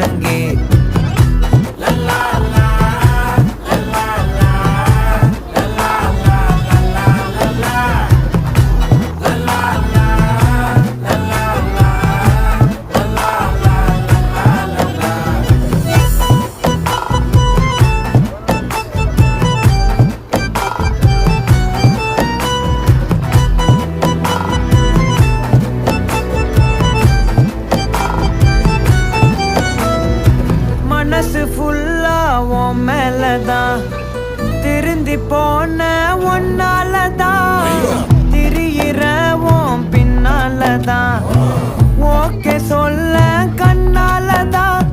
ஒழுங்கே மனசு ஃபுல்லா உன் மேலதான் திருந்தி போன ஒன்னாலதான் திரியிற உன் பின்னாலதான் ஓகே சொல்ல கண்ணாலதான்